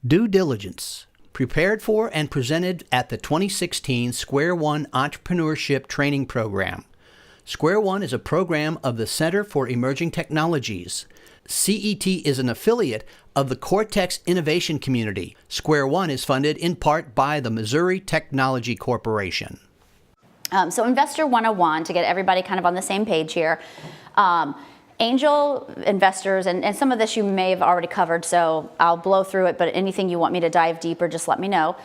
Due Diligence, prepared for and presented at the 2016 Square One Entrepreneurship Training Program. Square One is a program of the Center for Emerging Technologies. CET is an affiliate of the Cortex Innovation Community. Square One is funded in part by the Missouri Technology Corporation. So Investor 101, to get everybody kind of on the same page here. Angel investors, and some of this you may have already covered, so I'll blow through it, but anything you want me to dive deeper, just let me know.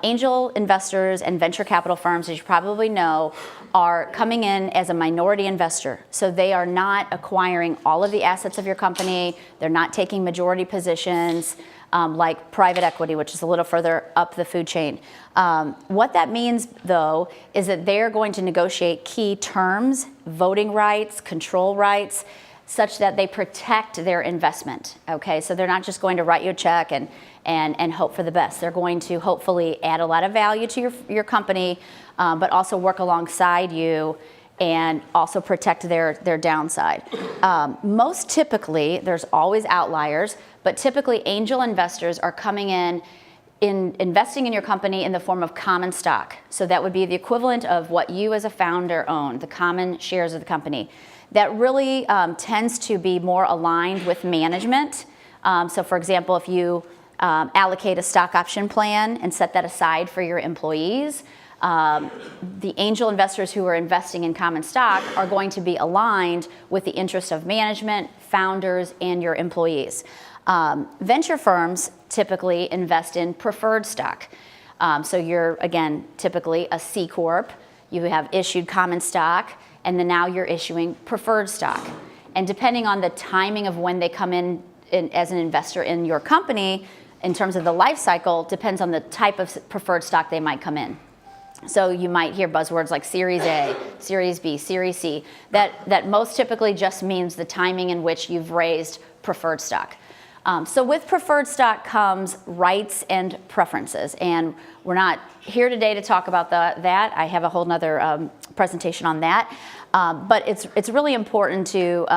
Angel investors and venture capital firms, as you probably know, are coming in as a minority investor. So they are not acquiring all of the assets of your company. They're not taking majority positions like private equity, which is a little further up the food chain. What that means, though, is that they're going to negotiate key terms, voting rights, control rights, such that they protect their investment, okay? So they're not just going to write you a check and hope for the best. They're going to hopefully add a lot of value to your company, but also work alongside you and also protect their downside. Most typically, there's always outliers, but typically angel investors are coming in investing in your company in the form of common stock. So that would be the equivalent of what you as a founder own, the common shares of the company. That really tends to be more aligned with management. So for example, if you allocate a stock option plan and set that aside for your employees, the angel investors who are investing in common stock are going to be aligned with the interest of management, founders, and your employees. Venture firms typically invest in preferred stock. So you're, again, typically a C Corp. You have issued common stock, and then now you're issuing preferred stock. And depending on the timing of when they come in as an investor in your company, in terms of the life cycle, depends on the type of preferred stock they might come in. So you might hear buzzwords like Series A, Series B, Series C. That most typically just means the timing in which you've raised preferred stock. So with preferred stock comes rights and preferences, and we're not here today to talk about that. I have a whole nother presentation on that, but it's really important to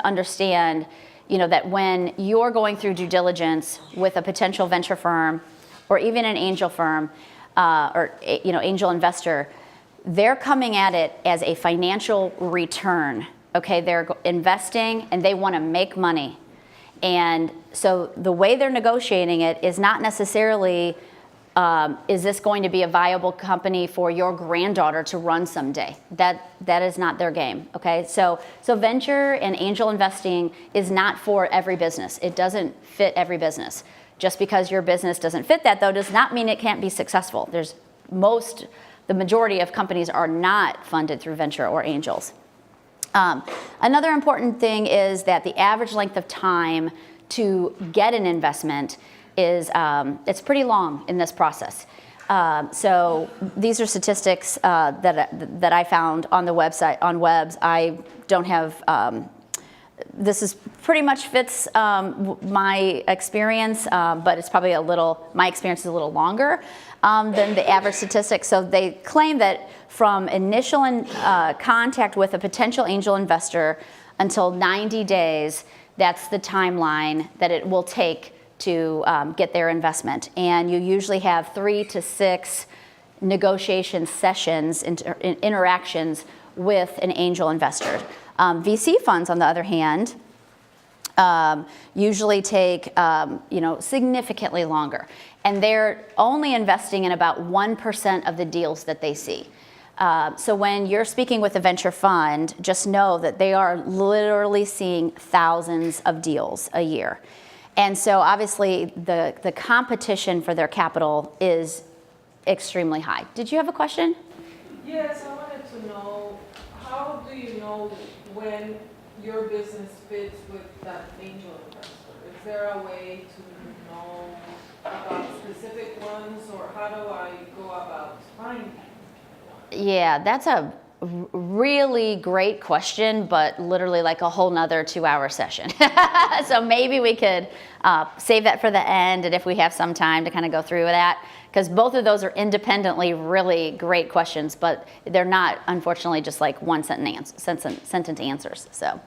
understand, that when you're going through due diligence with a potential venture firm or even an angel firm or angel investor, they're coming at it as a financial return. Okay, they're investing and they want to make money. And so the way they're negotiating it is not necessarily, is this going to be a viable company for your granddaughter to run someday? That is not their game, okay? So venture and angel investing is not for every business. It doesn't fit every business. Just because your business doesn't fit that, though, does not mean it can't be successful. The majority of companies are not funded through venture or angels. Another important thing is that the average length of time to get an investment is it's pretty long in this process. So these are statistics that I found on the website, on Webs. I don't have, this is pretty much fits my experience, but it's probably my experience is a little longer than the average statistics. So they claim that from initial contact with a potential angel investor until 90 days, that's the timeline that it will take to get their investment. And you usually have 3 to 6 negotiation sessions, interactions with an angel investor. VC funds, on the other hand, usually take significantly longer. And they're only investing in about 1% of the deals that they see. So when you're speaking with a venture fund, just know that they are literally seeing thousands of deals a year. And so obviously the competition for their capital is extremely high. Did you have a question? Yes, I wanted to know, how do you know when your business fits with that angel investor? Is there a way to know about specific ones, or how do I go about finding one? Yeah, that's a really great question, but literally like a whole nother 2-hour session. So maybe we could save that for the end, and if we have some time to kind of go through that, because both of those are independently really great questions, but they're not, unfortunately, just like one sentence answers. So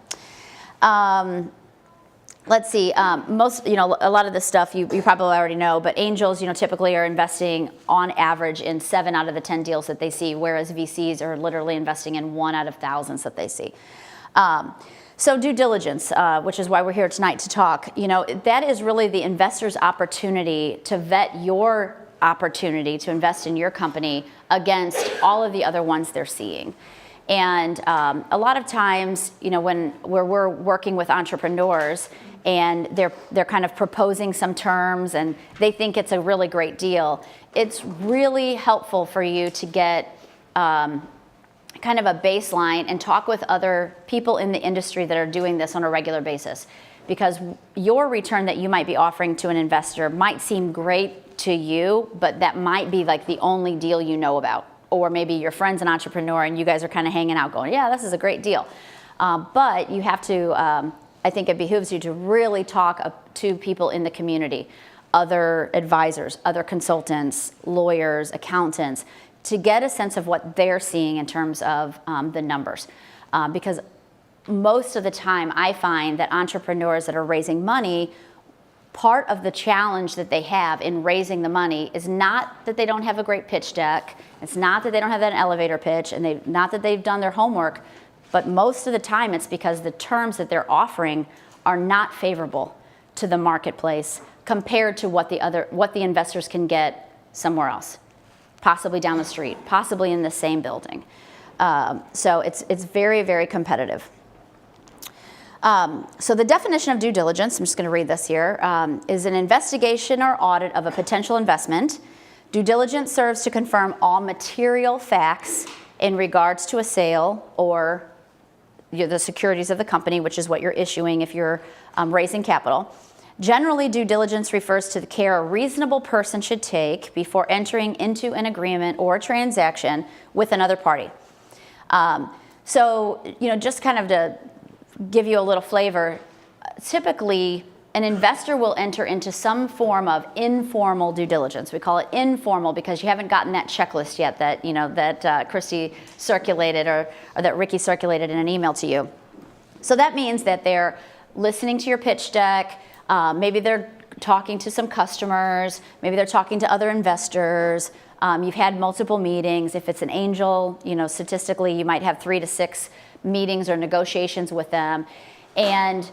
let's see, most, a lot of this stuff you probably already know, but angels, typically are investing on average in 7 out of the 10 deals that they see, whereas VCs are literally investing in 1 out of thousands that they see. So due diligence, which is why we're here tonight to talk, that is really the investor's opportunity to vet your opportunity to invest in your company against all of the other ones they're seeing. And a lot of times, when we're working with entrepreneurs and they're kind of proposing some terms and they think it's a really great deal, it's really helpful for you to get kind of a baseline and talk with other people in the industry that are doing this on a regular basis. Because your return that you might be offering to an investor might seem great to you, but that might be like the only deal you know about. Or maybe your friend's an entrepreneur and you guys are kind of hanging out going, yeah, this is a great deal. But you have to, I think it behooves you to really talk to people in the community, other advisors, other consultants, lawyers, accountants, to get a sense of what they're seeing in terms of the numbers. Because most of the time I find that entrepreneurs that are raising money, part of the challenge that they have in raising the money is not that they don't have a great pitch deck, it's not that they don't have that elevator pitch, and not that they've done their homework, but most of the time it's because the terms that they're offering are not favorable to the marketplace compared to what the investors can get somewhere else, possibly down the street, possibly in the same building. So it's very, very competitive. So the definition of due diligence, I'm just going to read this here, is an investigation or audit of a potential investment. Due diligence serves to confirm all material facts in regards to a sale or the securities of the company, which is what you're issuing if you're raising capital. Generally, due diligence refers to the care a reasonable person should take before entering into an agreement or a transaction with another party. So, just kind of to give you a little flavor, typically an investor will enter into some form of informal due diligence. We call it informal because you haven't gotten that checklist yet that Christy circulated or that Ricky circulated in an email to you. So that means that they're listening to your pitch deck, maybe they're talking to some customers, maybe they're talking to other investors, you've had multiple meetings. If it's an angel, statistically you might have 3 to 6 meetings or negotiations with them, and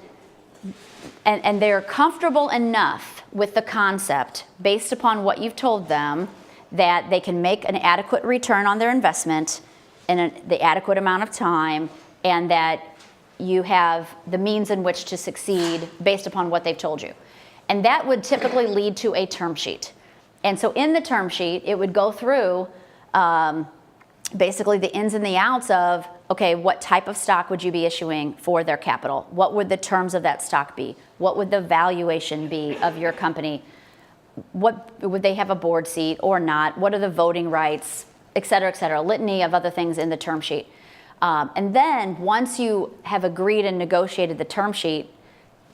they're comfortable enough with the concept based upon what you've told them that they can make an adequate return on their investment in the adequate amount of time, and that you have the means in which to succeed based upon what they've told you. And that would typically lead to a term sheet. And so in the term sheet, it would go through basically the ins and the outs of, okay, what type of stock would you be issuing for their capital? What would the terms of that stock be? What would the valuation be of your company? What would they have a board seat or not? What are the voting rights, et cetera, a litany of other things in the term sheet. And then once you have agreed and negotiated the term sheet,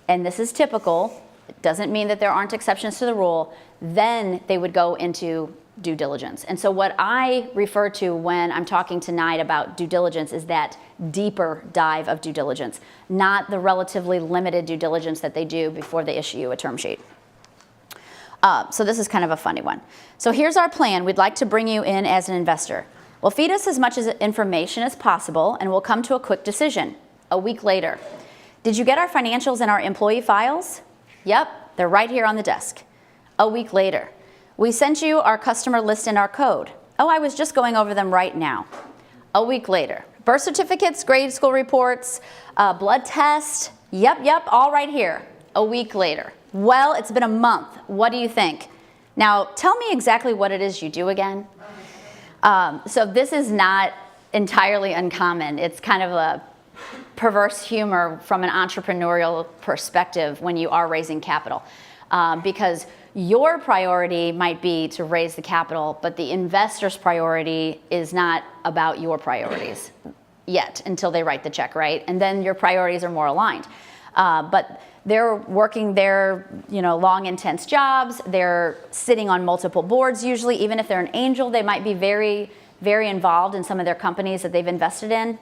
and this is typical, it doesn't mean that there aren't exceptions to the rule, then they would go into due diligence. And so what I refer to when I'm talking tonight about due diligence is that deeper dive of due diligence, not the relatively limited due diligence that they do before they issue you a term sheet. So this is kind of a funny one. So here's our plan. We'd like to bring you in as an investor. We'll feed us as much information as possible and we'll come to a quick decision. A week later. Did you get our financials and our employee files? Yep, they're right here on the desk. A week later. We sent you our customer list and our code. Oh, I was just going over them right now. A week later. Birth certificates, grade school reports, blood test. Yep, all right here. A week later. Well, it's been a month. What do you think? Now, tell me exactly what it is you do again. So this is not entirely uncommon. It's kind of a perverse humor from an entrepreneurial perspective when you are raising capital. Because your priority might be to raise the capital, but the investor's priority is not about your priorities yet until they write the check, right? And then your priorities are more aligned. But they're working their long, intense jobs. They're sitting on multiple boards usually. Even if they're an angel, they might be very, very involved in some of their companies that they've invested in.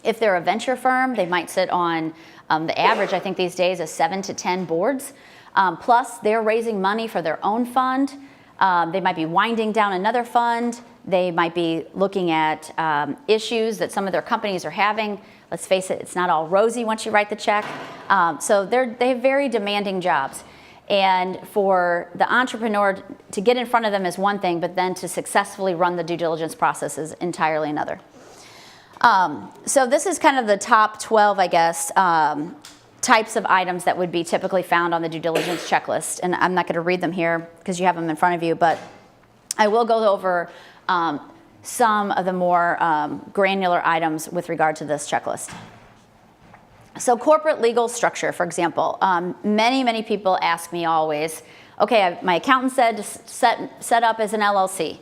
If they're a venture firm, they might sit on, the average I think these days is 7 to 10 boards. Plus they're raising money for their own fund. They might be winding down another fund. They might be looking at issues that some of their companies are having. Let's face it, it's not all rosy once you write the check. So they have very demanding jobs. And for the entrepreneur to get in front of them is one thing, but then to successfully run the due diligence process is entirely another. So this is kind of the top 12, I guess, types of items that would be typically found on the due diligence checklist. And I'm not going to read them here because you have them in front of you, but I will go over some of the more granular items with regard to this checklist. So corporate legal structure, for example, many people ask me always, okay, my accountant said to set up as an LLC.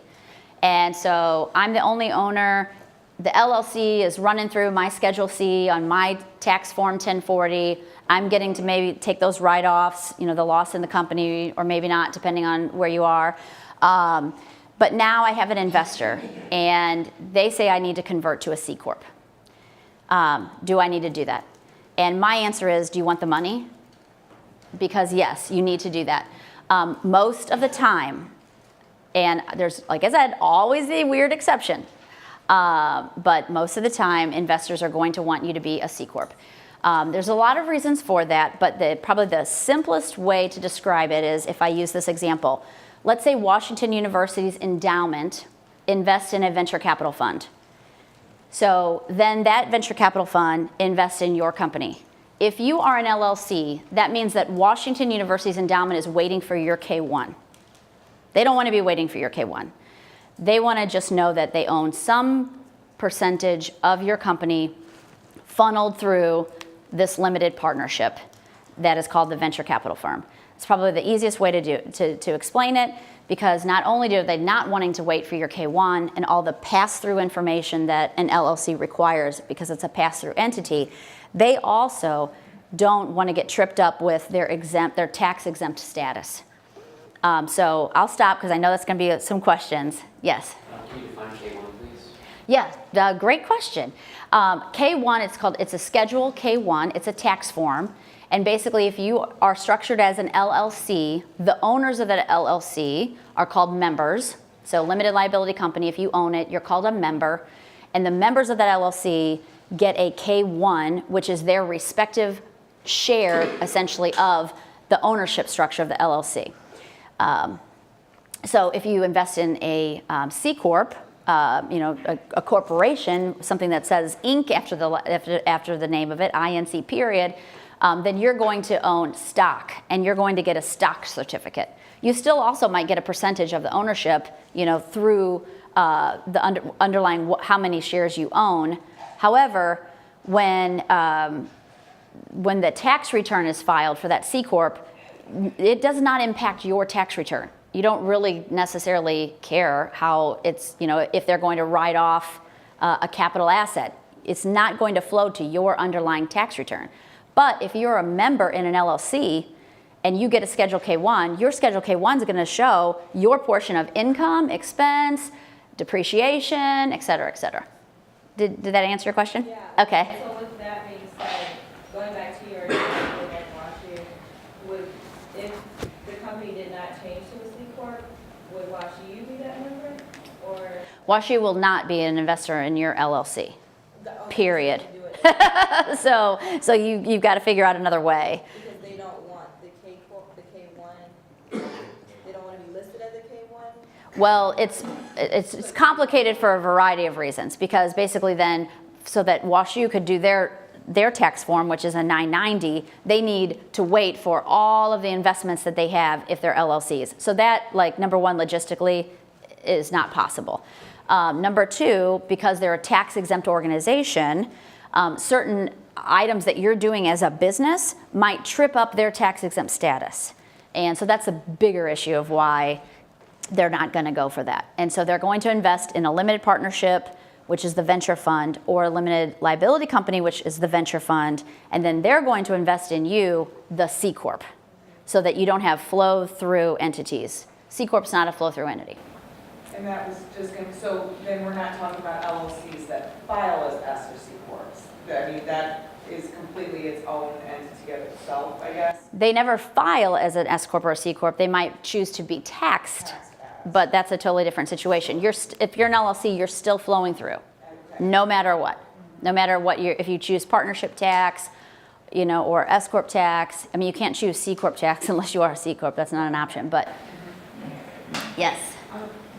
And so I'm the only owner. The LLC is running through my Schedule C on my tax form 1040. I'm getting to maybe take those write-offs, the loss in the company, or maybe not, depending on where you are. But now I have an investor, and they say I need to convert to a C Corp. Do I need to do that? And my answer is, do you want the money? Because yes, you need to do that. Most of the time, and there's, like I said, always a weird exception, but most of the time, investors are going to want you to be a C Corp. There's a lot of reasons for that, but probably the simplest way to describe it is if I use this example. Let's say Washington University's endowment invests in a venture capital fund. So then that venture capital fund invests in your company. If you are an LLC, that means that Washington University's endowment is waiting for your K-1. They don't want to be waiting for your K-1. They want to just know that they own some percentage of your company funneled through this limited partnership that is called the venture capital firm. It's probably the easiest way to explain it, because not only do they not wanting to wait for your K-1 and all the pass-through information that an LLC requires because it's a pass-through entity, they also don't want to get tripped up with their tax-exempt status. So I'll stop because I know that's going to be some questions. Yes? Can you define K-1, please? Yeah, great question. K-1, it's a Schedule K-1. It's a tax form. And basically, if you are structured as an LLC, the owners of that LLC are called members. So limited liability company, if you own it, you're called a member. And the members of that LLC get a K-1, which is their respective share, essentially, of the ownership structure of the LLC. So if you invest in a C Corp, a corporation, something that says Inc. after the name of it, INC period, then you're going to own stock, and you're going to get a stock certificate. You still also might get a percentage of the ownership, through the underlying how many shares you own. However, when the tax return is filed for that C Corp, it does not impact your tax return. You don't really necessarily care how it's, if they're going to write off a capital asset. It's not going to flow to your underlying tax return. But if you're a member in an LLC and you get a Schedule K-1, your Schedule K-1 is going to show your portion of income, expense, depreciation, et cetera, et cetera. Did that answer your question? Yeah. Okay. So with that being said, going back to your example of WashU, if the company did not change to a C Corp, would WashU be that member? Or WashU will not be an investor in your LLC, period. do it So you've got to figure out another way. because they don't want the K Corp, the K-1. They don't want to be listed as a K-1. Well, it's complicated for a variety of reasons, because basically then, so that WashU could do their tax form, which is a 990, they need to wait for all of the investments that they have if they're LLCs. So that, number one, logistically is not possible. Number two, because they're a tax-exempt organization, certain items that you're doing as a business might trip up their tax-exempt status. And so that's a bigger issue of why they're not going to go for that. And so they're going to invest in a limited partnership, which is the venture fund, or a limited liability company, which is the venture fund, and then they're going to invest in you, the C Corp, so that you don't have flow-through entities. C Corp's not a flow-through entity. And that was just going to, so then we're not talking about LLCs that file as S or C Corps. I mean, that is completely its own entity of itself, I guess. They never file as an S Corp or a C Corp. They might choose to be taxed, but that's a totally different situation. If you're an LLC, you're still flowing through, no matter what. No matter what, if you choose partnership tax, or S Corp tax. I mean, you can't choose C Corp tax unless you are a C Corp. That's not an option, but yes.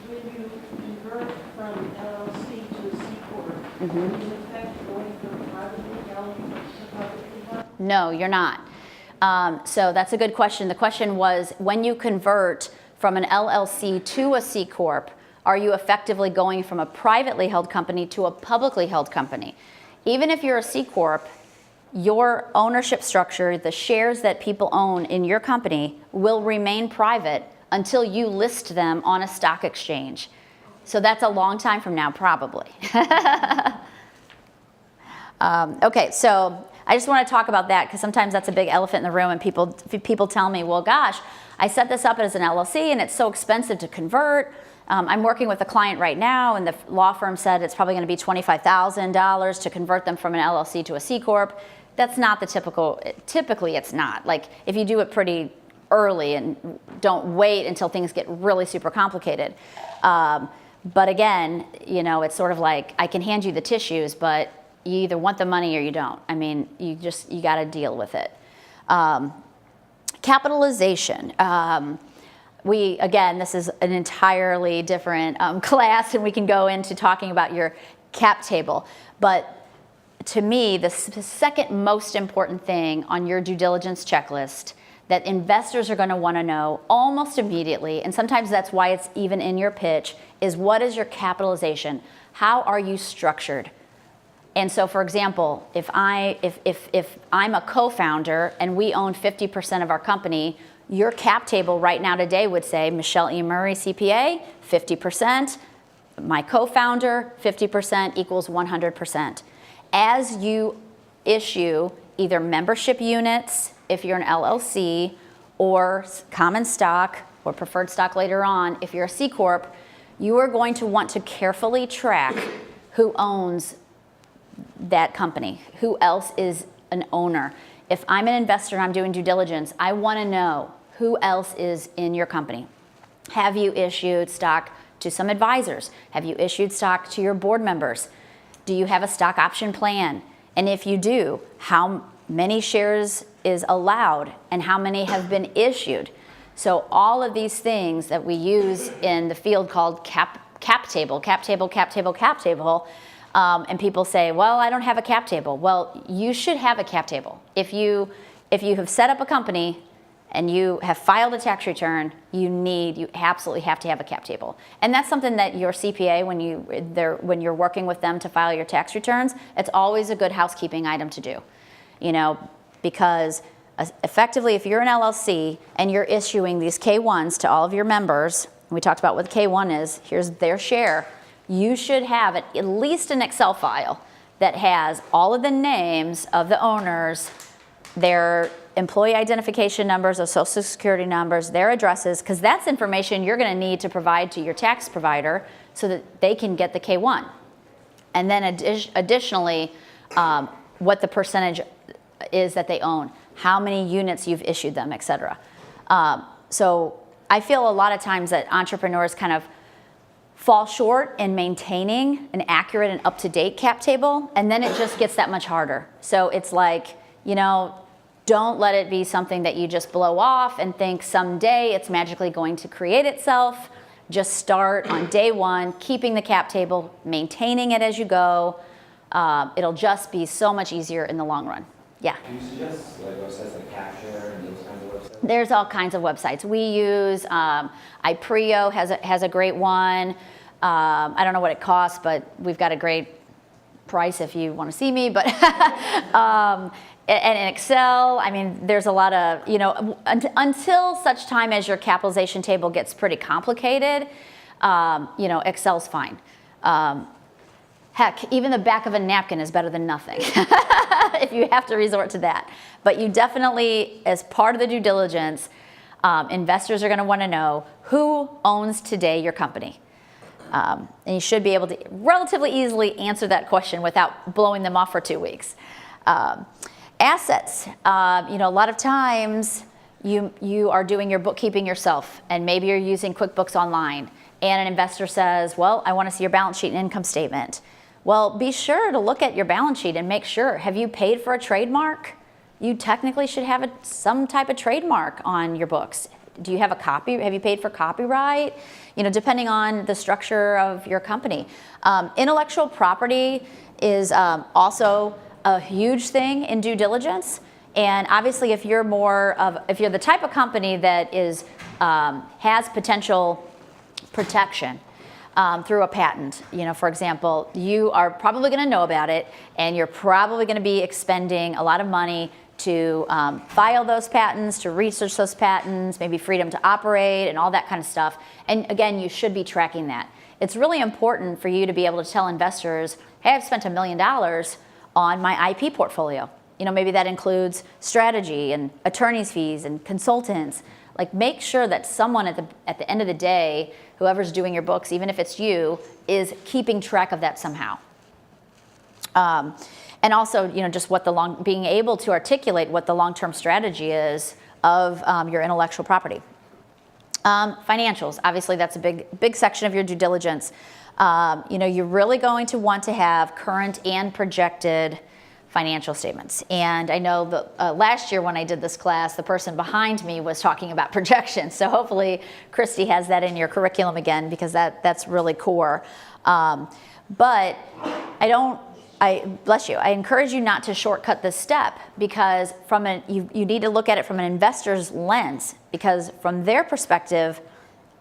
When you convert from LLC to a C Corp, Mm-hmm. in effect going from privately held to publicly held? No, you're not. So that's a good question. The question was, when you convert from an LLC to a C Corp, are you effectively going from a privately held company to a publicly held company? Even if you're a C Corp, your ownership structure, the shares that people own in your company, will remain private until you list them on a stock exchange. So that's a long time from now, probably. Okay, so I just want to talk about that because sometimes that's a big elephant in the room, and people tell me, well, gosh, I set this up as an LLC and it's so expensive to convert. I'm working with a client right now, and the law firm said it's probably going to be $25,000 to convert them from an LLC to a C Corp. That's not the typically it's not. Like, if you do it pretty early and don't wait until things get really super complicated. But again, it's sort of like, I can hand you the tissues, but you either want the money or you don't. I mean, you got to deal with it. Capitalization. Again, this is an entirely different class, and we can go into talking about your cap table. But to me, the second most important thing on your due diligence checklist that investors are going to want to know almost immediately, and sometimes that's why it's even in your pitch, is what is your capitalization? How are you structured? And so, for example, if I'm a co-founder and we own 50% of our company, your cap table right now today would say Michelle E. Murray, CPA, 50%, my co-founder, 50% equals 100%. As you issue either membership units, if you're an LLC, or common stock or preferred stock later on, if you're a C Corp, you are going to want to carefully track who owns that company, who else is an owner. If I'm an investor and I'm doing due diligence, I want to know who else is in your company. Have you issued stock to some advisors? Have you issued stock to your board members? Do you have a stock option plan? And if you do, how many shares is allowed and how many have been issued? So all of these things that we use in the field called cap table, and people say, well, I don't have a cap table. Well, you should have a cap table. If you have set up a company and you have filed a tax return, you absolutely have to have a cap table. And that's something that your CPA, when you're working with them to file your tax returns, it's always a good housekeeping item to do. Because effectively, if you're an LLC and you're issuing these K1s to all of your members, and we talked about what the K1 is, here's their share, you should have at least an Excel file that has all of the names of the owners, their employee identification numbers, their social security numbers, their addresses, because that's information you're going to need to provide to your tax provider so that they can get the K1. And then additionally, what the percentage is that they own, how many units you've issued them, et cetera. So I feel a lot of times that entrepreneurs kind of fall short in maintaining an accurate and up-to-date cap table, and then it just gets that much harder. So it's like, don't let it be something that you just blow off and think someday it's magically going to create itself. Just start on day one, keeping the cap table, maintaining it as you go. It'll just be so much easier in the long run. Yeah. Do you suggest websites like Capture and those kinds of websites? There's all kinds of websites. We use iPrio has a great one. I don't know what it costs, but we've got a great price if you want to see me. But and in Excel, I mean, there's a lot of, until such time as your capitalization table gets pretty complicated, Excel's fine. Heck, even the back of a napkin is better than nothing if you have to resort to that. But you definitely, as part of the due diligence, investors are going to want to know who owns today your company. And you should be able to relatively easily answer that question without blowing them off for 2 weeks. Assets, a lot of times you are doing your bookkeeping yourself, and maybe you're using QuickBooks Online, and an investor says, well, I want to see your balance sheet and income statement. Well, be sure to look at your balance sheet and make sure, have you paid for a trademark? You technically should have some type of trademark on your books. Do you have a copy? Have you paid for copyright? Depending on the structure of your company. Intellectual property is also a huge thing in due diligence. And obviously, if you're the type of company that has potential protection through a patent, for example, you are probably going to know about it, and you're probably going to be expending a lot of money to file those patents, to research those patents, maybe freedom to operate and all that kind of stuff. And again, you should be tracking that. It's really important for you to be able to tell investors, hey, I've spent $1 million on my IP portfolio. Maybe that includes strategy and attorney's fees and consultants. Like, make sure that someone at the end of the day, whoever's doing your books, even if it's you, is keeping track of that somehow. And also, just being able to articulate what the long-term strategy is of your intellectual property. Financials, obviously that's a big section of your due diligence. You're really going to want to have current and projected financial statements. And I know that last year when I did this class, the person behind me was talking about projections. So hopefully Christy has that in your curriculum again, because that's really core. But bless you, I encourage you not to shortcut this step, because you need to look at it from an investor's lens, because from their perspective,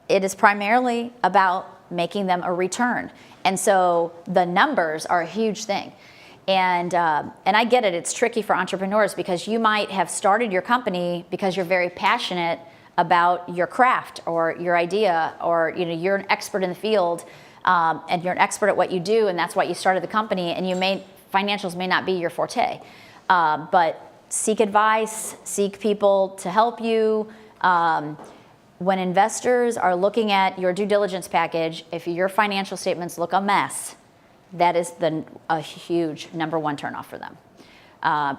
it is primarily about making them a return. And so the numbers are a huge thing. And I get it, it's tricky for entrepreneurs, because you might have started your company because you're very passionate about your craft or your idea, or you're an expert in the field, and you're an expert at what you do, and that's why you started the company, and financials may not be your forte. But seek advice, seek people to help you. When investors are looking at your due diligence package, if your financial statements look a mess, that is a huge #1 turnoff for them,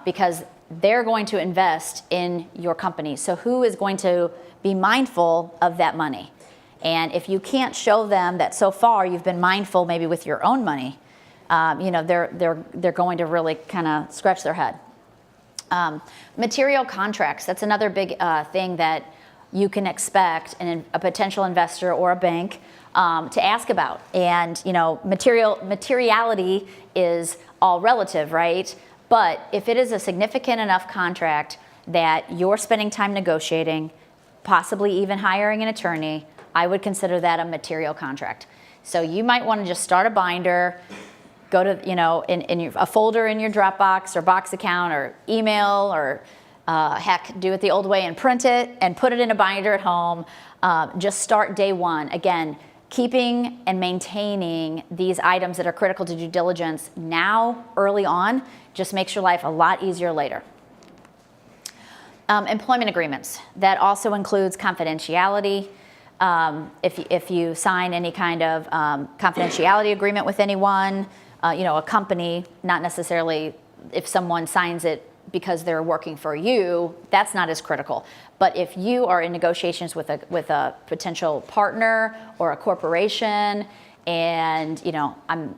because they're going to invest in your company. So who is going to be mindful of that money? And if you can't show them that so far you've been mindful, maybe with your own money, they're going to really kind of scratch their head. Material contracts, that's another big thing that you can expect a potential investor or a bank to ask about. And materiality is all relative, right? But if it is a significant enough contract that you're spending time negotiating, possibly even hiring an attorney, I would consider that a material contract. So you might want to just start a binder, go to in a folder in your Dropbox or Box account or email, or heck, do it the old way and print it and put it in a binder at home. Just start day one. Again, keeping and maintaining these items that are critical to due diligence now, early on, just makes your life a lot easier later. Employment agreements. That also includes confidentiality. If you sign any kind of confidentiality agreement with anyone, a company, not necessarily if someone signs it because they're working for you, that's not as critical. But if you are in negotiations with a potential partner or a corporation, and I'm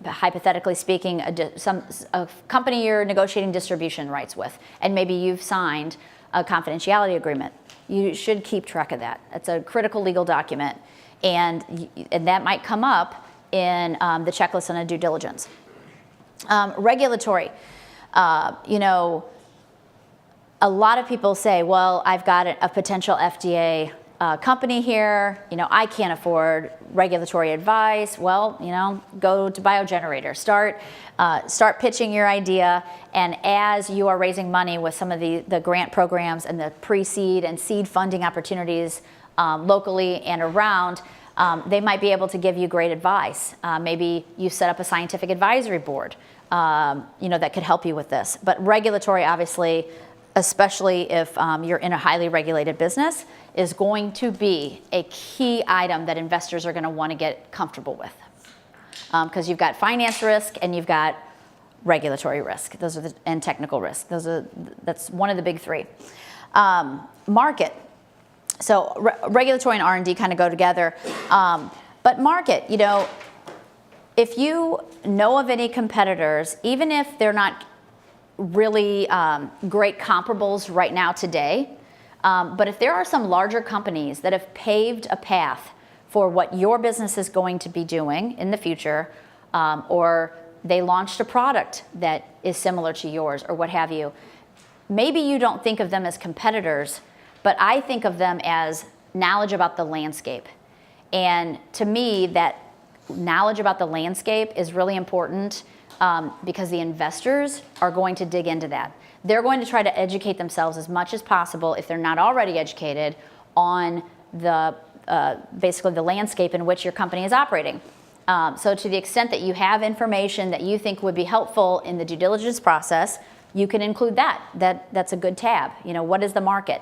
hypothetically speaking, a company you're negotiating distribution rights with, and maybe you've signed a confidentiality agreement, you should keep track of that. It's a critical legal document, and that might come up in the checklist on a due diligence. Regulatory. A lot of people say, well, I've got a potential FDA company here, I can't afford regulatory advice. Well, go to Biogenerator, start pitching your idea, and as you are raising money with some of the grant programs and the pre-seed and seed funding opportunities locally and around, they might be able to give you great advice. Maybe you set up a scientific advisory board, that could help you with this. But regulatory, obviously, especially if you're in a highly regulated business, is going to be a key item that investors are going to want to get comfortable with. Because you've got finance risk and you've got regulatory risk. Those are and technical risk. That's one of the big three. Market. So regulatory and R&D kind of go together. But market, if you know of any competitors, even if they're not really great comparables right now today, but if there are some larger companies that have paved a path for what your business is going to be doing in the future, or they launched a product that is similar to yours or what have you, maybe you don't think of them as competitors, but I think of them as knowledge about the landscape. And to me, that knowledge about the landscape is really important because the investors are going to dig into that. They're going to try to educate themselves as much as possible, if they're not already educated, on the basically the landscape in which your company is operating. So to the extent that you have information that you think would be helpful in the due diligence process, you can include that. That's a good tab. What is the market?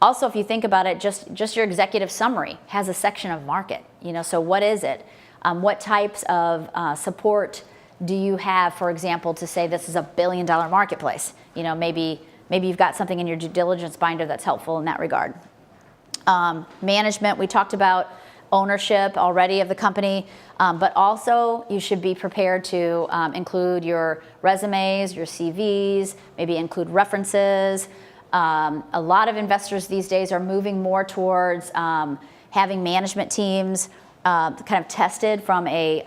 Also, if you think about it, just your executive summary has a section of market. So what is it? What types of support do you have, for example, to say this is a $1 billion marketplace? Maybe you've got something in your due diligence binder that's helpful in that regard. Management, we talked about ownership already of the company, but also you should be prepared to include your resumes, your CVs, maybe include references. A lot of investors these days are moving more towards having management teams kind of tested from a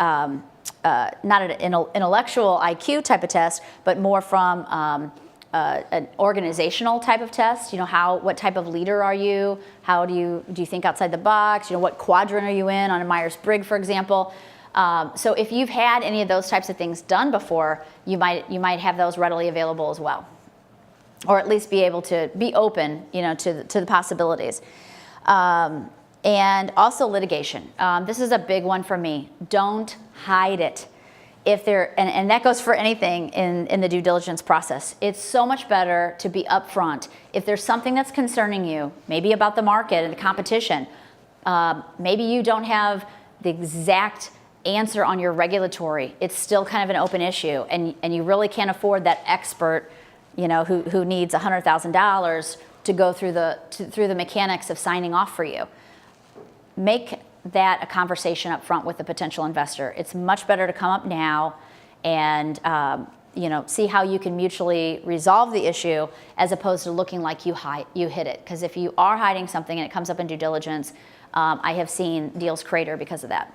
not an intellectual IQ type of test, but more from an organizational type of test. What type of leader are you? How do you think outside the box? What quadrant are you in on a Myers-Briggs, for example? So if you've had any of those types of things done before, you might have those readily available as well, or at least be able to be open, to the possibilities. And also litigation. This is a big one for me. Don't hide it. And that goes for anything in the due diligence process. It's so much better to be upfront. If there's something that's concerning you, maybe about the market and the competition, maybe you don't have the exact answer on your regulatory. It's still kind of an open issue, and you really can't afford that expert, who needs $100,000 to go through the mechanics of signing off for you. Make that a conversation up front with the potential investor. It's much better to come up now and see how you can mutually resolve the issue, as opposed to looking like you hid it. Because if you are hiding something and it comes up in due diligence, I have seen deals crater because of that.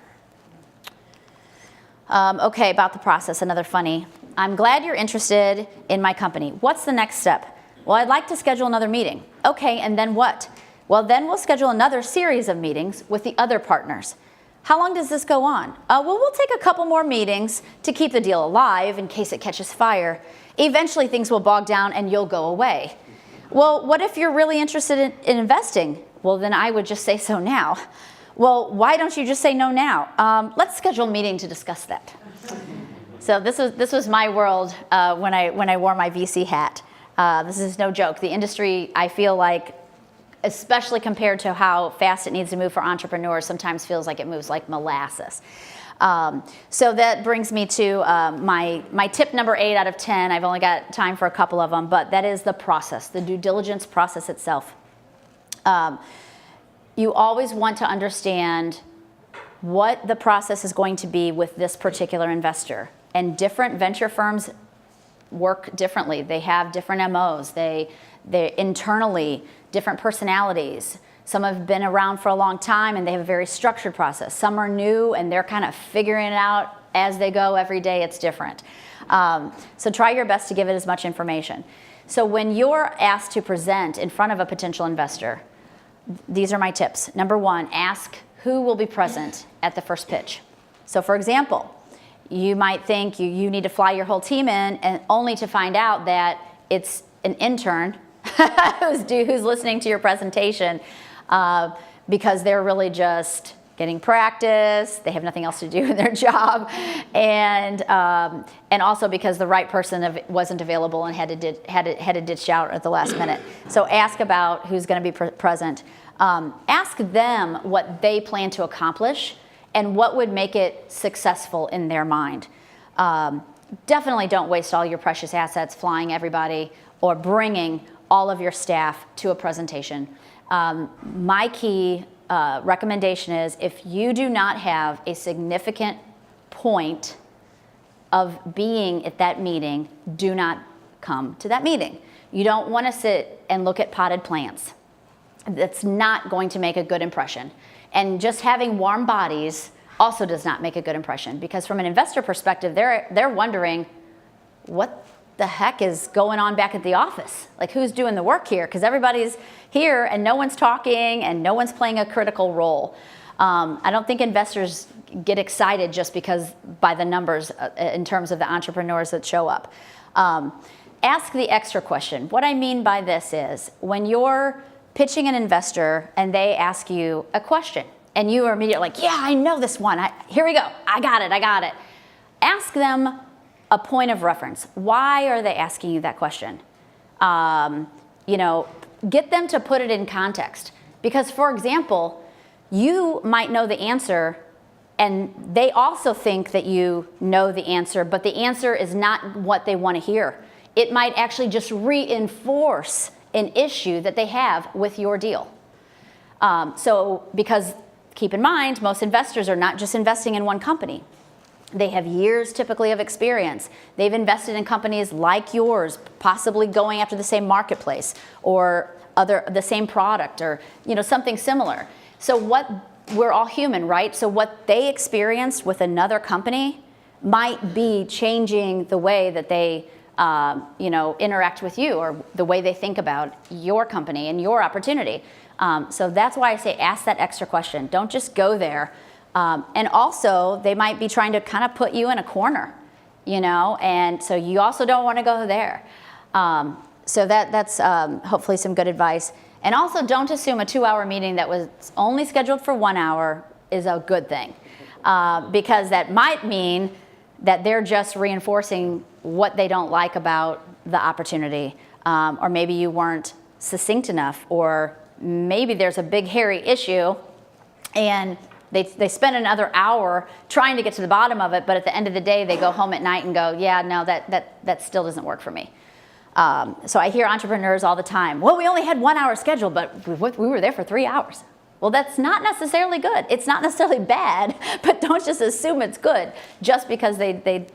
Okay, about the process, another funny. I'm glad you're interested in my company. What's the next step? Well, I'd like to schedule another meeting. Okay, and then what? Well, then we'll schedule another series of meetings with the other partners. How long does this go on? Well, we'll take a couple more meetings to keep the deal alive in case it catches fire. Eventually, things will bog down and you'll go away. Well, what if you're really interested in investing? Well, then I would just say so now. Well, why don't you just say no now? Let's schedule a meeting to discuss that. So this was my world when I wore my VC hat. This is no joke. The industry, I feel like, especially compared to how fast it needs to move for entrepreneurs, sometimes feels like it moves like molasses. So that brings me to my tip number 8 out of 10. I've only got time for a couple of them, but that is the process, the due diligence process itself. You always want to understand what the process is going to be with this particular investor. And different venture firms work differently. They have different MOs. They internally, different personalities. Some have been around for a long time and they have a very structured process. Some are new and they're kind of figuring it out as they go every day. It's different. So try your best to give it as much information. So when you're asked to present in front of a potential investor, these are my tips. Number 1, ask who will be present at the first pitch. So for example, you might think you need to fly your whole team in, and only to find out that it's an intern who's listening to your presentation because they're really just getting practice. They have nothing else to do in their job, and also because the right person wasn't available and had to ditch out at the last minute. So ask about who's going to be present. Ask them what they plan to accomplish and what would make it successful in their mind. Definitely don't waste all your precious assets flying everybody or bringing all of your staff to a presentation. My key recommendation is if you do not have a significant point of being at that meeting, do not come to that meeting. You don't want to sit and look at potted plants. That's not going to make a good impression. And just having warm bodies also does not make a good impression, because from an investor perspective, they're wondering what the heck is going on back at the office? Like, who's doing the work here? Because everybody's here and no one's talking and no one's playing a critical role. I don't think investors get excited just because by the numbers in terms of the entrepreneurs that show up. Ask the extra question. What I mean by this is when you're pitching an investor and they ask you a question and you are immediately like, yeah, I know this one. Here we go. I got it. Ask them a point of reference. Why are they asking you that question? Get them to put it in context. Because, for example, you might know the answer and they also think that you know the answer, but the answer is not what they want to hear. It might actually just reinforce an issue that they have with your deal. Because keep in mind, most investors are not just investing in one company. They have years typically of experience. They've invested in companies like yours, possibly going after the same marketplace or the same product or something similar. So we're all human, right? So what they experienced with another company might be changing the way that they interact with you or the way they think about your company and your opportunity. So that's why I say ask that extra question. Don't just go there. And also, they might be trying to kind of put you in a corner, and so you also don't want to go there. So that's hopefully some good advice. And also, don't assume a 2-hour meeting that was only scheduled for 1 hour is a good thing, because that might mean that they're just reinforcing what they don't like about the opportunity, or maybe you weren't succinct enough, or maybe there's a big hairy issue, and they spend another hour trying to get to the bottom of it, but at the end of the day, they go home at night and go, yeah, no, that still doesn't work for me. So I hear entrepreneurs all the time, well, we only had 1 hour scheduled, but we were there for 3 hours. Well, that's not necessarily good. It's not necessarily bad, but don't just assume it's good just because they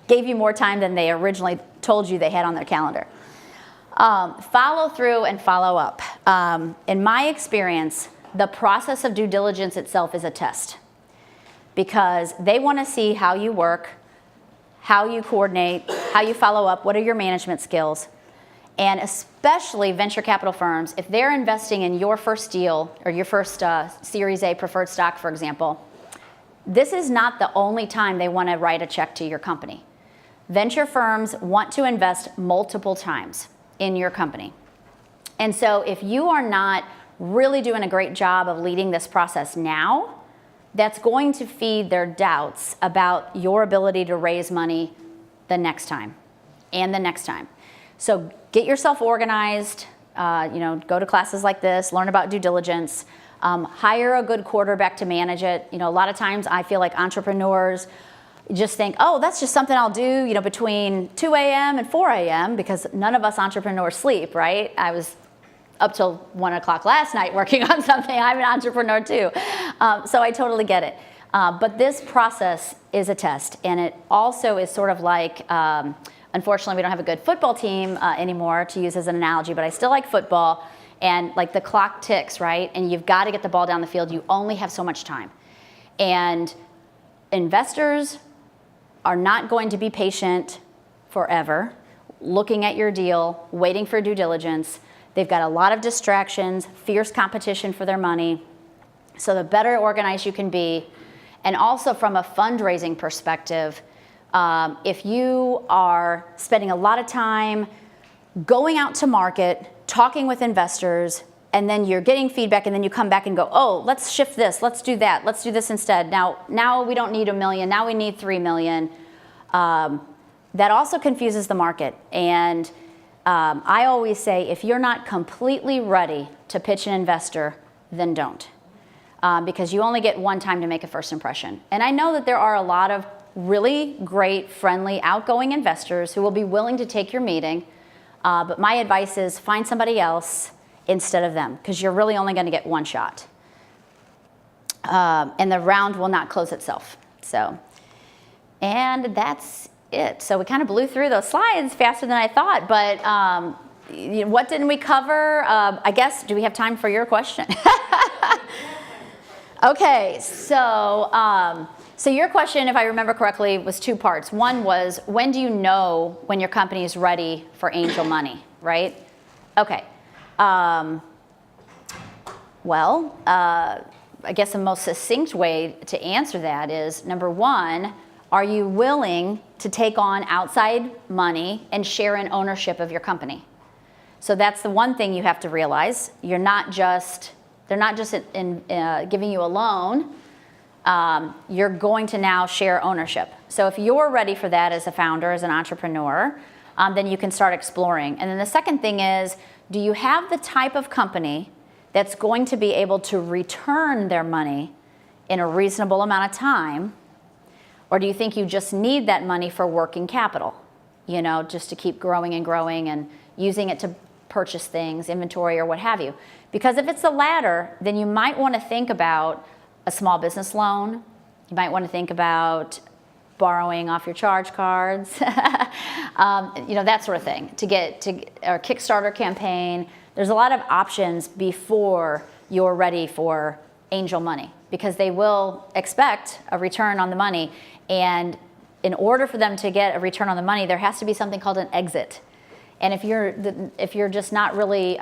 gave you more time than they originally told you they had on their calendar. Follow through and follow up. In my experience, the process of due diligence itself is a test because they want to see how you work, how you coordinate, how you follow up, what are your management skills. And especially venture capital firms, if they're investing in your first deal or your first Series A preferred stock, for example, this is not the only time they want to write a check to your company. Venture firms want to invest multiple times in your company. And so if you are not really doing a great job of leading this process now, that's going to feed their doubts about your ability to raise money the next time and the next time. So get yourself organized, go to classes like this, learn about due diligence, hire a good quarterback to manage it. A lot of times I feel like entrepreneurs just think, oh, that's just something I'll do, between 2 a.m. and 4 a.m. because none of us entrepreneurs sleep, right? I was up till 1 o'clock last night working on something. I'm an entrepreneur too. So I totally get it. But this process is a test. And it also is sort of like, unfortunately, we don't have a good football team anymore to use as an analogy, but I still like football. And like the clock ticks, right? And you've got to get the ball down the field. You only have so much time. And investors are not going to be patient forever, looking at your deal, waiting for due diligence. They've got a lot of distractions, fierce competition for their money. So the better organized you can be, and also from a fundraising perspective, if you are spending a lot of time going out to market, talking with investors, and then you're getting feedback, and then you come back and go, oh, let's shift this, let's do that, let's do this instead. Now we don't need $1 million, now we need $3 million. That also confuses the market. And I always say, if you're not completely ready to pitch an investor, then don't. Because you only get one time to make a first impression. And I know that there are a lot of really great, friendly, outgoing investors who will be willing to take your meeting. But my advice is find somebody else instead of them, because you're really only going to get one shot. And the round will not close itself. And that's it. So we kind of blew through those slides faster than I thought. But what didn't we cover? I guess, do we have time for your question? Okay, so your question, if I remember correctly, was two parts. One was, when do you know when your company is ready for angel money, right? Okay. I guess the most succinct way to answer that is, number one, are you willing to take on outside money and share in ownership of your company? So that's the one thing you have to realize. They're not just giving you a loan. You're going to now share ownership. So if you're ready for that as a founder, as an entrepreneur, then you can start exploring. And then the second thing is, do you have the type of company that's going to be able to return their money in a reasonable amount of time? Or do you think you just need that money for working capital, just to keep growing and using it to purchase things, inventory, or what have you? Because if it's the latter, then you might want to think about a small business loan. You might want to think about borrowing off your charge cards, that sort of thing, or Kickstarter campaign. There's a lot of options before you're ready for angel money, because they will expect a return on the money. And in order for them to get a return on the money, there has to be something called an exit. And if you're just not really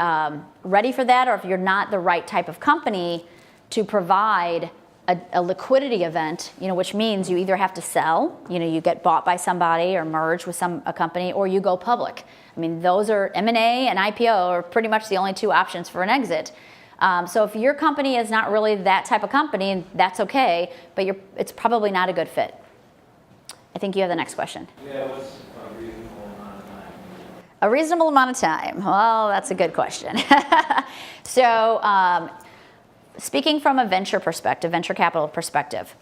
ready for that, or if you're not the right type of company to provide a liquidity event, which means you either have to sell, you get bought by somebody or merge with a company, or you go public. I mean, those are M&A and IPO are pretty much the only two options for an exit. So if your company is not really that type of company, that's okay, but it's probably not a good fit. I think you have the next question. Yeah, what's a reasonable amount of time? A reasonable amount of time. Well, that's a good question. So, speaking from a venture capital perspective,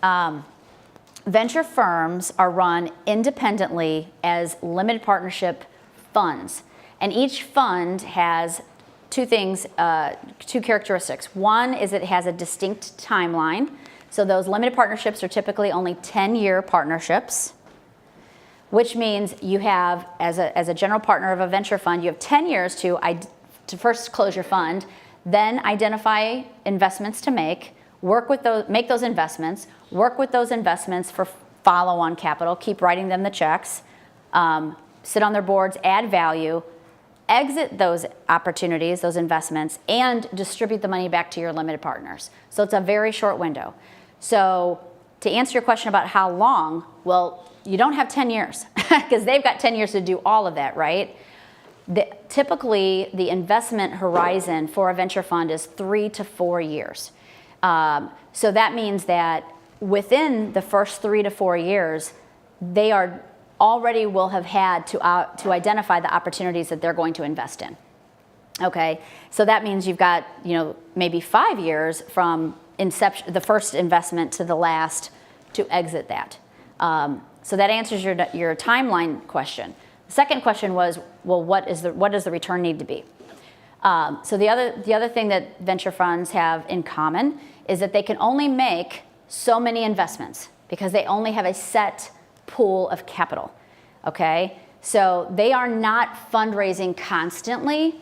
venture firms are run independently as limited partnership funds. And each fund has two characteristics. One is it has a distinct timeline. So those limited partnerships are typically only 10-year partnerships, which means you have, as a general partner of a venture fund, you have 10 years to first close your fund, then identify investments to make those investments, work with those investments for follow-on capital, keep writing them the checks, sit on their boards, add value, exit those opportunities, those investments, and distribute the money back to your limited partners. So it's a very short window. So to answer your question about how long, well, you don't have 10 years because they've got 10 years to do all of that, right? Typically, the investment horizon for a venture fund is 3 to 4 years. So that means that within the first 3 to 4 years, they already will have had to identify the opportunities that they're going to invest in. Okay, so that means you've got maybe 5 years from the first investment to the last to exit that. So that answers your timeline question. The second question was, well, what does the return need to be? So the other thing that venture funds have in common is that they can only make so many investments because they only have a set pool of capital. Okay, so they are not fundraising constantly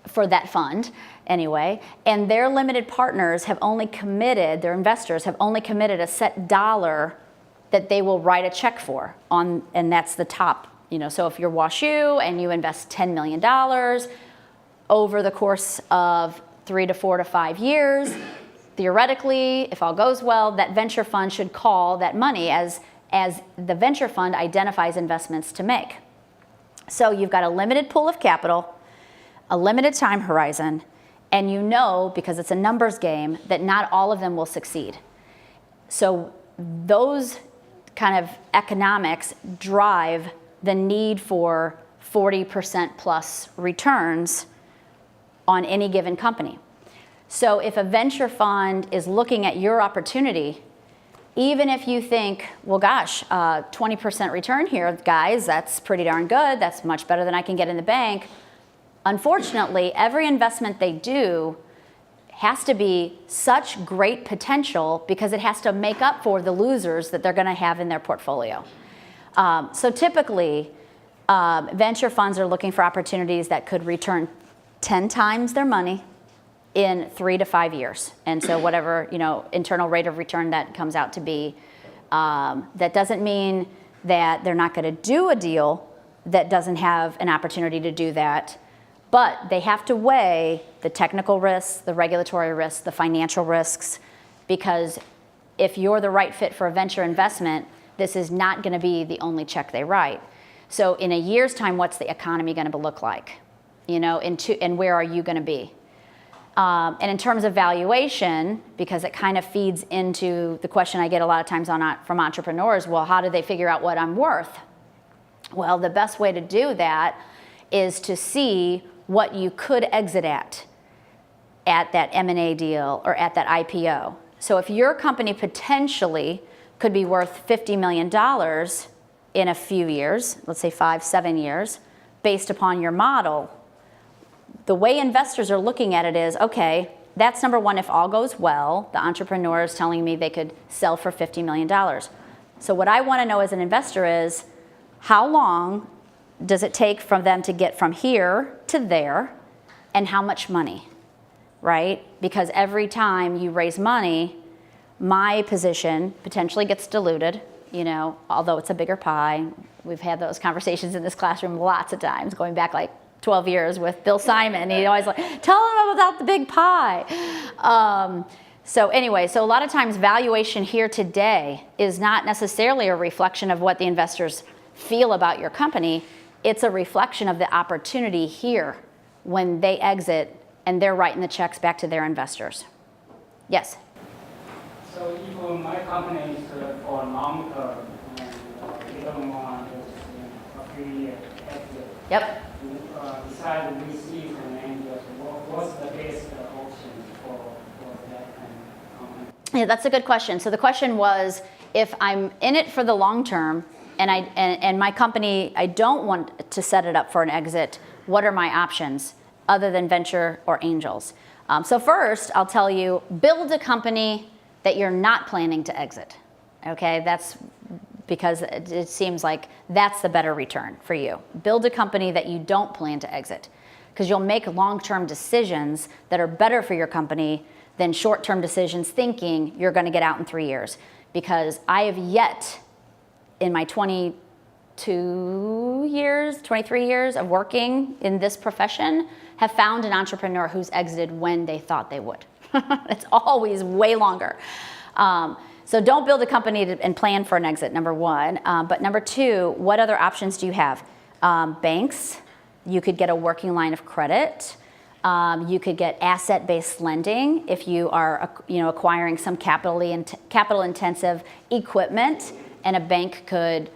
for that fund anyway, and their limited partners have only committed, their investors have only committed a set dollar that they will write a check for and that's the top. So if you're WashU and you invest $10 million over the course of 3 to 4 to 5 years, theoretically, if all goes well, that venture fund should call that money as the venture fund identifies investments to make. So you've got a limited pool of capital, a limited time horizon, And you know, because it's a numbers game, that not all of them will succeed. So those kind of economics drive the need for 40% plus returns on any given company. So if a venture fund is looking at your opportunity, even if you think, well, gosh, 20% return here, guys, that's pretty darn good. That's much better than I can get in the bank. Unfortunately, every investment they do has to be such great potential because it has to make up for the losers that they're going to have in their portfolio. So typically, venture funds are looking for opportunities that could return 10 times their money in 3 to 5 years. And so whatever, internal rate of return that comes out to be, that doesn't mean that they're not going to do a deal that doesn't have an opportunity to do that. But they have to weigh the technical risks, the regulatory risks, the financial risks, because if you're the right fit for a venture investment, this is not going to be the only check they write. So in a year's time, what's the economy going to look like? And where are you going to be? And in terms of valuation, because it kind of feeds into the question I get a lot of times from entrepreneurs, well, how do they figure out what I'm worth? Well, the best way to do that is to see what you could exit at that M&A deal or at that IPO. So if your company potentially could be worth $50 million in a few years, let's say 5-7 years, based upon your model, the way investors are looking at it is, okay, that's number one, if all goes well, the entrepreneur is telling me they could sell for $50 million. So what I want to know as an investor is, how long does it take from them to get from here to there, and how much money, right? Because every time you raise money, my position potentially gets diluted, although it's a bigger pie. We've had those conversations in this classroom lots of times, going back like 12 years with Bill Simon. He'd always tell them about the big pie. So a lot of times valuation here today is not necessarily a reflection of what the investors feel about your company. It's a reflection of the opportunity here when they exit and they're writing the checks back to their investors. Yes? So if my company is for long term and we don't want just a few years exit, Yep. Besides VCs and angels, what's the best option for that kind of company? Yeah, that's a good question. So the question was, if I'm in it for the long term and my company, I don't want to set it up for an exit, what are my options other than venture or angels? So first, I'll tell you, build a company that you're not planning to exit. Okay, that's because it seems like that's the better return for you. Build a company that you don't plan to exit, because you'll make long-term decisions that are better for your company than short-term decisions thinking you're going to get out in 3 years. Because I have yet, in my 23 years of working in this profession, have found an entrepreneur who's exited when they thought they would. It's always way longer. So don't build a company and plan for an exit, number one. But number two, what other options do you have? Banks. You could get a working line of credit. You could get asset-based lending if you are acquiring some capital-intensive equipment, and a bank could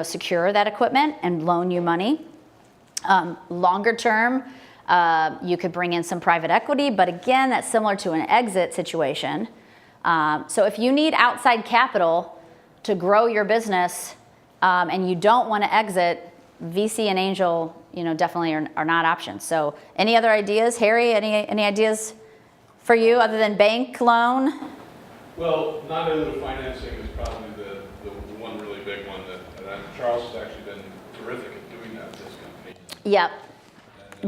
secure that equipment and loan you money. Longer term, you could bring in some private equity, but again, that's similar to an exit situation. So if you need outside capital to grow your business and you don't want to exit, VC and angel, definitely are not options. So any other ideas? Harry, any ideas for you other than bank loan? Well, non-dilutive financing is probably the one really big one that Charles has actually been terrific at doing that with this company. Yep.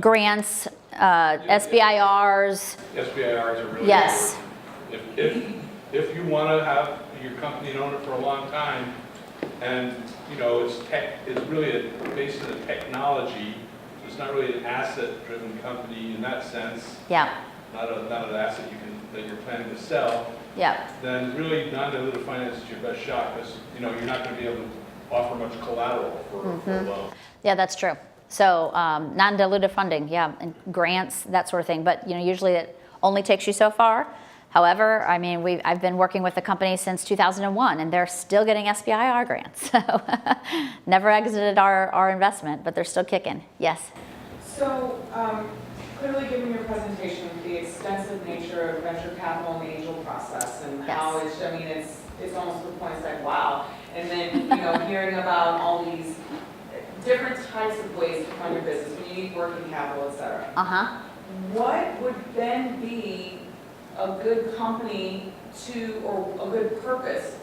Grants, SBIRs. SBIRs are really Yes. good. If you want to have your company and own it for a long time, and it's really based on a technology, so it's not really an asset-driven company in that sense. Yeah. Not an asset that you're planning to sell. Yeah. Then really non-dilutive finance is your best shot, because you're not going to be able to offer much collateral for a loan. Yeah, that's true. So non-dilutive funding, yeah, and grants, that sort of thing. But usually it only takes you so far. However, I mean, I've been working with the company since 2001, and they're still getting SBIR grants. So never exited our investment, but they're still kicking. Yes. So, clearly given your presentation, the extensive nature of venture capital and the angel process and how it's, I mean, it's almost to the point it's like, wow. And then, hearing about all these different types of ways to fund your business, when you need working capital, et cetera. Uh-huh. What would then be a good company or a good purpose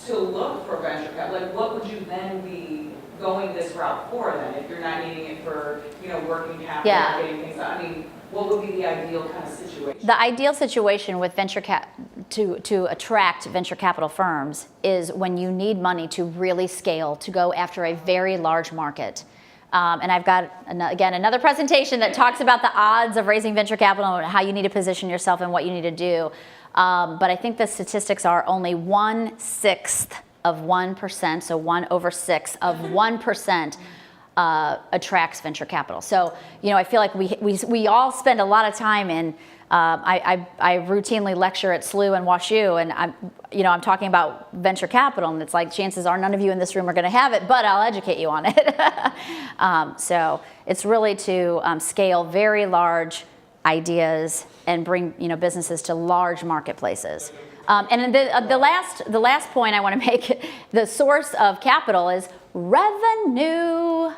to look for venture capital? Like, what would you then be going this route for then, if you're not needing it for, working capital, getting things out? I mean, what would be the ideal kind of situation? The ideal situation with to attract venture capital firms is when you need money to really scale, to go after a very large market. And I've got, again, another presentation that talks about the odds of raising venture capital and how you need to position yourself and what you need to do. But I think the statistics are only 1/6 of 1%, so 1/6 of 1% attracts venture capital. So, I feel like we all spend a lot of time in, I routinely lecture at SLU and WashU, and I'm talking about venture capital, and it's like chances are none of you in this room are going to have it, but I'll educate you on it. So it's really to scale very large ideas and bring businesses to large marketplaces. And the last point I want to make, the source of capital is revenue.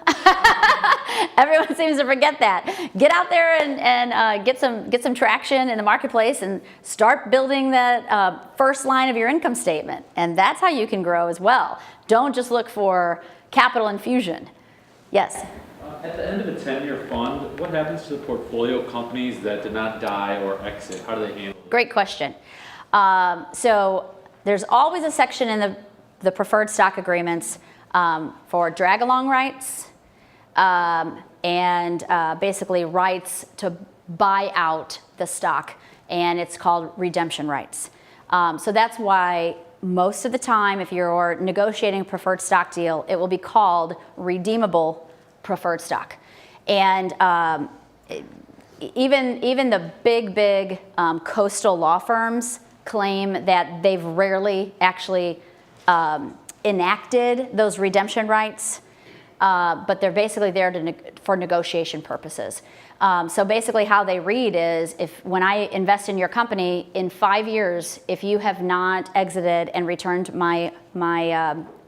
Everyone seems to forget that. Get out there and get some traction in the marketplace and start building that first line of your income statement. And that's how you can grow as well. Don't just look for capital infusion. Yes? At the end of a 10-year fund, what happens to the portfolio companies that did not die or exit? How do they handle it? Great question. So there's always a section in the preferred stock agreements for drag-along rights and basically rights to buy out the stock, and it's called redemption rights. So that's why most of the time, if you're negotiating a preferred stock deal, it will be called redeemable preferred stock. And even the big coastal law firms claim that they've rarely actually enacted those redemption rights, but they're basically there for negotiation purposes. So basically how they read is, when I invest in your company, in 5 years, if you have not exited and returned my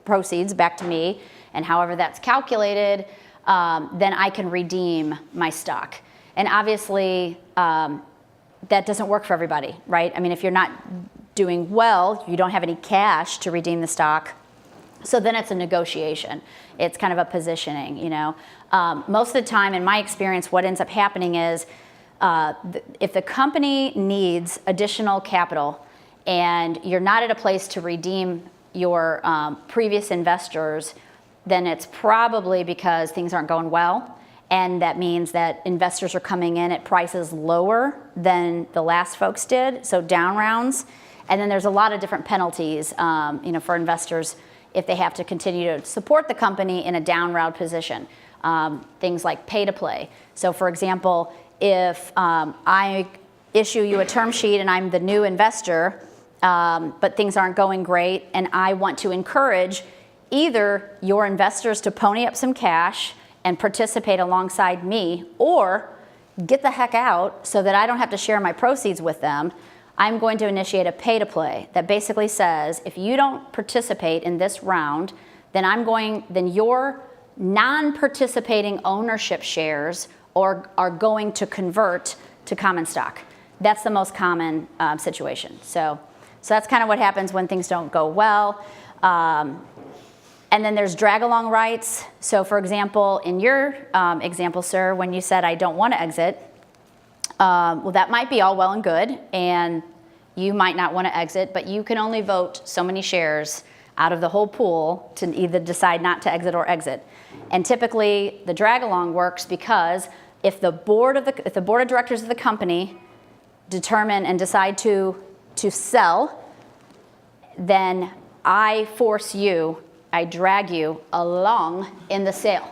proceeds back to me, and however that's calculated, then I can redeem my stock. And obviously, that doesn't work for everybody, right? I mean, if you're not doing well, you don't have any cash to redeem the stock, so then it's a negotiation. It's kind of a positioning, Most of the time, in my experience, what ends up happening is if the company needs additional capital and you're not at a place to redeem your previous investors, then it's probably because things aren't going well. And that means that investors are coming in at prices lower than the last folks did, so down rounds. And then there's a lot of different penalties, for investors if they have to continue to support the company in a down round position. Things like pay to play. So for example, if I issue you a term sheet and I'm the new investor, but things aren't going great, and I want to encourage either your investors to pony up some cash and participate alongside me, or get the heck out so that I don't have to share my proceeds with them, I'm going to initiate a pay to play that basically says, if you don't participate in this round, then your non-participating ownership shares are going to convert to common stock. That's the most common situation. So that's kind of what happens when things don't go well. And then there's drag-along rights. So for example, in your example, sir, when you said, I don't want to exit, well, that might be all well and good, and you might not want to exit, but you can only vote so many shares out of the whole pool to either decide not to exit or exit. And typically, the drag-along works because if the board of directors of the company determine and decide to sell, then I drag you along in the sale.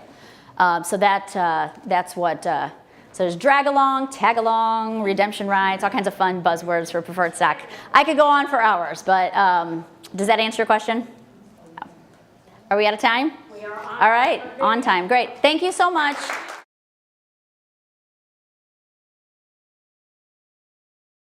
So that's what, so there's drag along, tag along, redemption rights, all kinds of fun buzzwords for preferred stock. I could go on for hours, but does that answer your question? Are we out of time? We are on. All right, on time, great. Thank you so much.